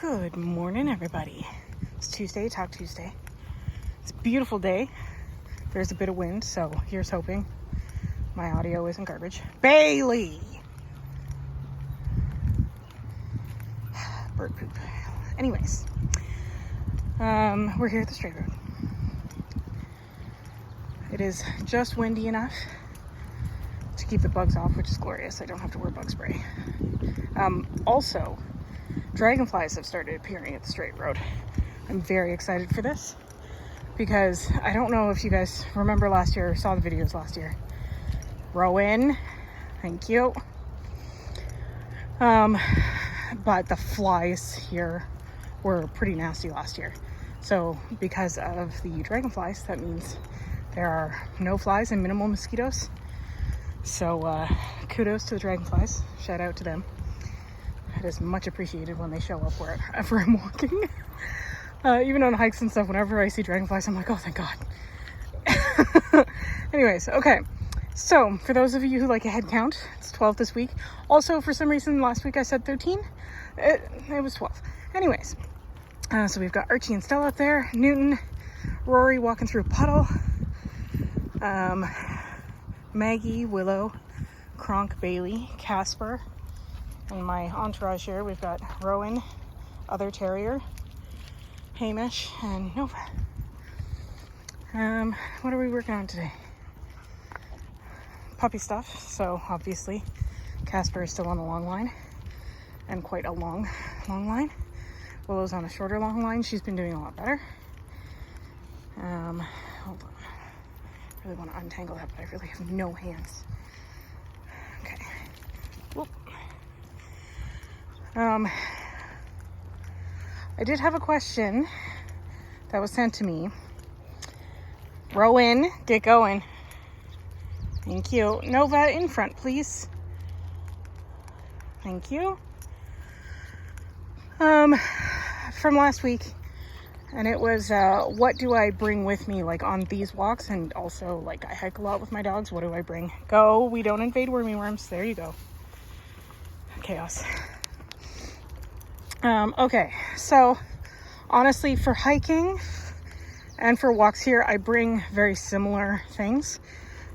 Good morning, everybody. It's Tuesday, Talk Tuesday. It's a beautiful day. There's a bit of wind, so here's hoping my audio isn't garbage. Bailey! Bird poop. Anyways, we're here at the straight road. It is just windy enough to keep the bugs off, which is glorious. I don't have to wear bug spray. Also, dragonflies have started appearing at the straight road. I'm very excited for this because I don't know if you guys remember last year or saw the videos last year. Rowan, thank you. But the flies here were pretty nasty last year. So because of the dragonflies, that means there are no flies and minimal mosquitoes. So kudos to the dragonflies. Shout out to them. It is much appreciated when they show up wherever I'm walking. Even on hikes and stuff, whenever I see dragonflies, I'm like, oh, thank God. Anyways, okay. So, for those of you who like a head count, it's 12 this week. Also, for some reason, last week I said 13. It was 12. Anyways, so we've got Archie and Stella up there, Newton, Rory walking through a puddle, Maggie, Willow, Kronk, Bailey, Casper. In my entourage here, we've got Rowan, other terrier, Hamish, and Nova. What are we working on today? Puppy stuff. So obviously, Casper is still on the long line, and quite a long line. Willow's on a shorter long line. She's been doing a lot better. Hold on. I really want to untangle that, but I really have no hands. Okay. Whoop. I did have a question that was sent to me. Rowan, get going. Thank you. Nova, in front, please. Thank you. From last week, and it was, what do I bring with me, like, on these walks, and also, like, I hike a lot with my dogs. What do I bring? Go, we don't invade wormy worms. There you go. Chaos. Okay, so honestly, for hiking and for walks here, I bring very similar things.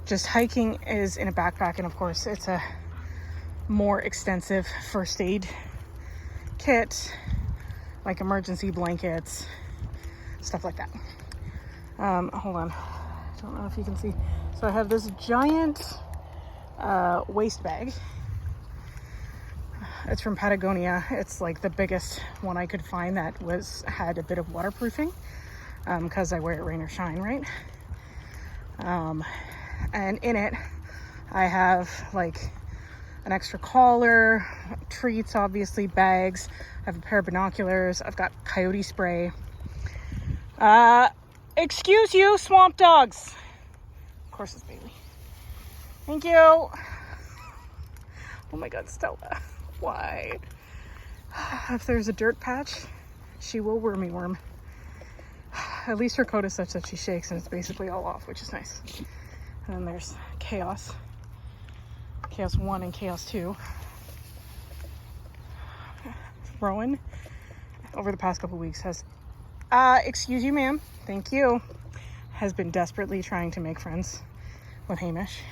Just hiking is in a backpack, and of course, it's a more extensive first aid kit, like emergency blankets, stuff like that. Hold on, I don't know if you can see. So I have this giant waist bag. It's from Patagonia. It's like the biggest one I could find that had a bit of waterproofing, because I wear it rain or shine, right? And in it, I have like an extra collar, treats, obviously, bags. I have a pair of binoculars. I've got coyote spray. Excuse you, swamp dogs. Of course, it's Bailey. Thank you. Oh my God, Stella. Why? If there's a dirt patch, she will wormy worm. At least her coat is such that she shakes and it's basically all off, which is nice. And then there's Chaos. Chaos 1 and Chaos 2. Rowan, over the past couple weeks, has, excuse you, ma'am. Thank you. Has been desperately trying to make friends with Hamish.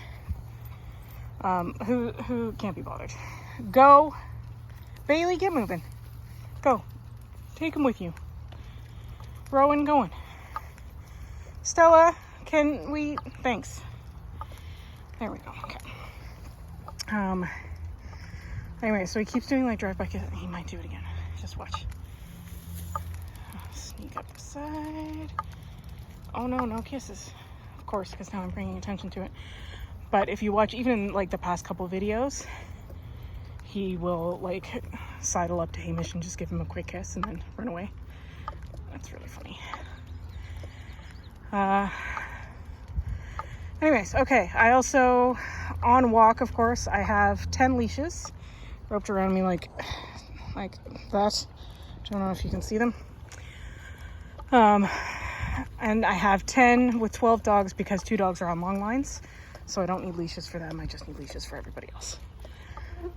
Who can't be bothered. Go. Bailey, get moving. Go. Take him with you. Rowan, going. Stella, can we... Thanks. There we go. Okay. Anyway, so he keeps doing like drive-by kisses. He might do it again. Just watch. Sneak up the side. Oh no, no kisses. Of course, because now I'm bringing attention to it. But if you watch even like the past couple videos, he will like sidle up to Hamish and just give him a quick kiss and then run away. That's really funny. Anyways, okay. I also, on walk, of course, I have 10 leashes roped around me like that. Don't know if you can see them. And I have 10 with 12 dogs because 2 dogs are on long lines. So I don't need leashes for them. I just need leashes for everybody else.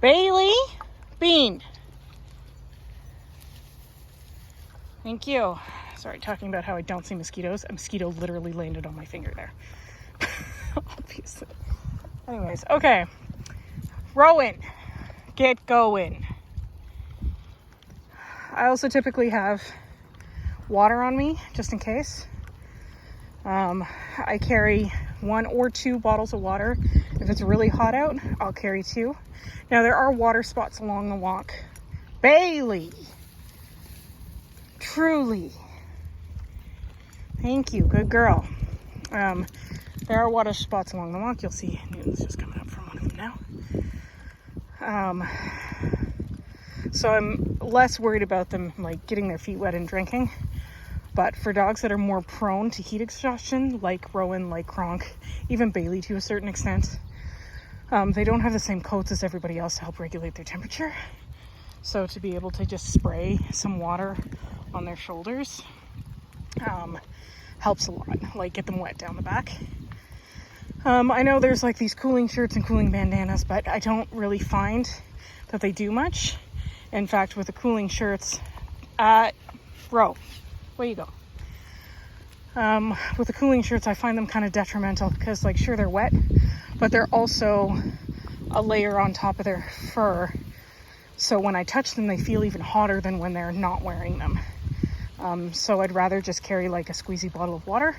Bailey, Bean. Thank you. Sorry, talking about how I don't see mosquitoes. A mosquito literally landed on my finger there. Obviously. Anyways, okay. Rowan, get going. I also typically have water on me just in case. I carry 1 or 2 bottles of water. If it's really hot out, I'll carry 2. Now there are water spots along the walk. Bailey! Truly. Thank you, good girl. There are water spots along the walk. You'll see Newton's just coming up from one of them now. So I'm less worried about them like getting their feet wet and drinking. But for dogs that are more prone to heat exhaustion, like Rowan, like Kronk, even Bailey to a certain extent, they don't have the same coats as everybody else to help regulate their temperature. So to be able to just spray some water on their shoulders helps a lot, like get them wet down the back. I know there's like these cooling shirts and cooling bandanas, but I don't really find that they do much. In fact, with the cooling shirts, Ro, where you go? With the cooling shirts, I find them kind of detrimental because, like, sure, they're wet, but they're also a layer on top of their fur. So when I touch them, they feel even hotter than when they're not wearing them. So I'd rather just carry like a squeezy bottle of water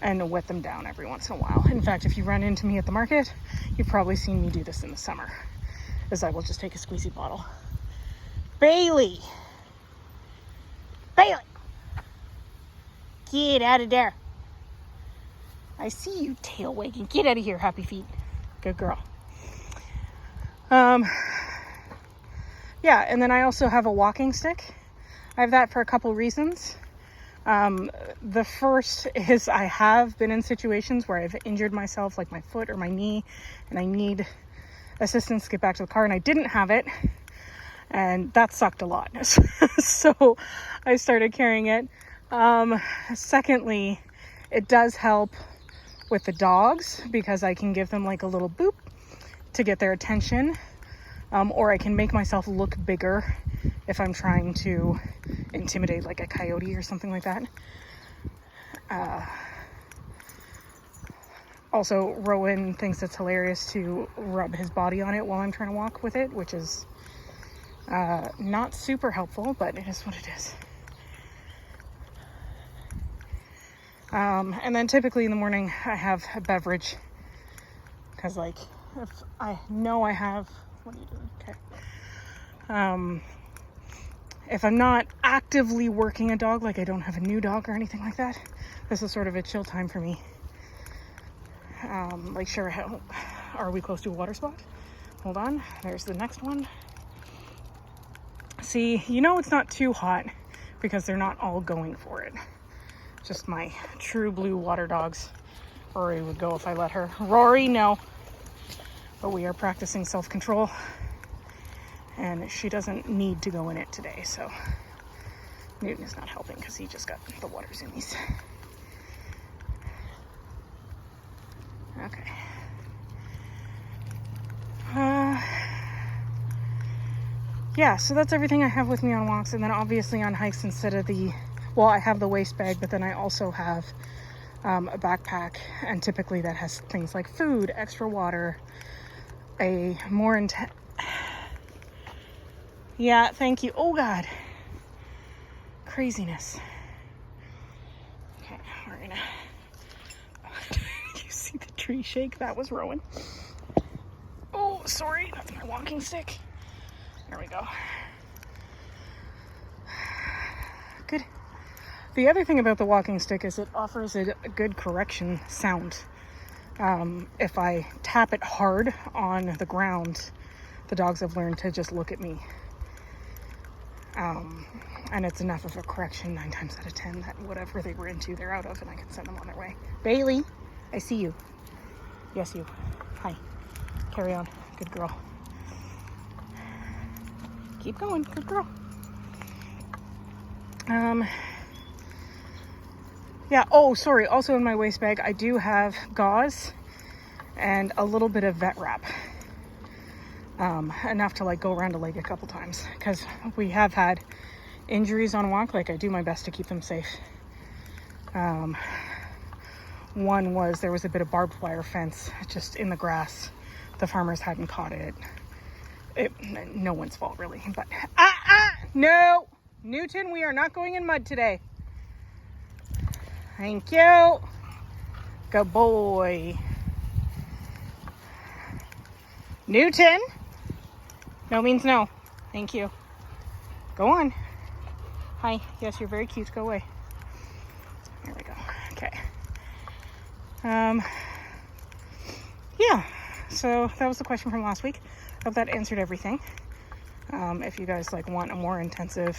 and wet them down every once in a while. In fact, if you run into me at the market, you've probably seen me do this in the summer, is I will just take a squeezy bottle. Bailey! Bailey! Get out of there. I see you tail wagging. Get out of here, Happy Feet. Good girl. Yeah, and then I also have a walking stick. I have that for a couple reasons. The first is I have been in situations where I've injured myself, like my foot or my knee, and I need assistance to get back to the car, and I didn't have it, and that sucked a lot. So I started carrying it. Secondly, it does help with the dogs because I can give them like a little boop to get their attention, or I can make myself look bigger if I'm trying to intimidate like a coyote or something like that. Also, Rowan thinks it's hilarious to rub his body on it while I'm trying to walk with it, which is not super helpful, but it is what it is. And then typically in the morning I have a beverage because, like, if I know I have, what are you doing? Okay. If I'm not actively working a dog, like I don't have a new dog or anything like that, this is sort of a chill time for me. Like, sure, are we close to a water spot? Hold on, there's the next one. See, you know it's not too hot because they're not all going for it. Just my true blue water dogs. Rory would go if I let her. Rory, no. But we are practicing self-control. And she doesn't need to go in it today, so Newton is not helping because he just got the water zoomies. Okay. Yeah, so that's everything I have with me on walks, and then obviously on hikes instead of I have the waist bag, but then I also have a backpack, and typically that has things like food, extra water, a more intense... Yeah, thank you. Oh, God. Craziness. Okay, we're gonna... You see the tree shake? That was Rowan. Oh, sorry. That's my walking stick. There we go. Good. The other thing about the walking stick is it offers a good correction sound. If I tap it hard on the ground, the dogs have learned to just look at me. And it's enough of a correction 9 times out of 10 that whatever they were into, they're out of, and I can send them on their way. Bailey, I see you. Yes, you. Hi. Carry on. Good girl. Keep going. Good girl. Yeah. Oh, sorry. Also in my waist bag, I do have gauze and a little bit of vet wrap. Enough to like go around a leg a couple times because we have had injuries on walk, like I do my best to keep them safe. One was there was a bit of barbed wire fence just in the grass. The farmers hadn't caught it. No one's fault really, but no, Newton, we are not going in mud today. Thank you. Good boy. Newton. No means no. Thank you. Go on. Hi. Yes, you're very cute. Go away. There we go. Okay. Yeah. So that was the question from last week. Hope that answered everything. If you guys like want a more intensive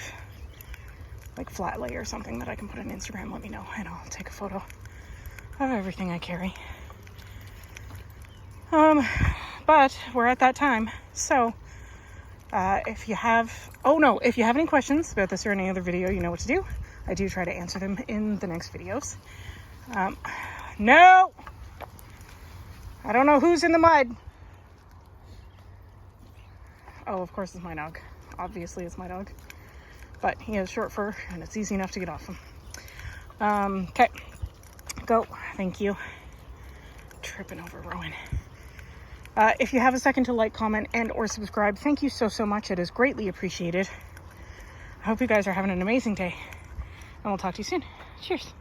like flat lay or something that I can put on Instagram, let me know and I'll take a photo of everything I carry. But we're at that time. So if you have any questions about this or any other video, you know what to do. I do try to answer them in the next videos. No, I don't know who's in the mud. Oh, of course it's my dog. Obviously it's my dog. But he has short fur and it's easy enough to get off him. Okay. Go. Thank you. Tripping over Rowan. If you have a second to like, comment, and or subscribe, thank you so much. It is greatly appreciated. I hope you guys are having an amazing day. And we'll talk to you soon. Cheers.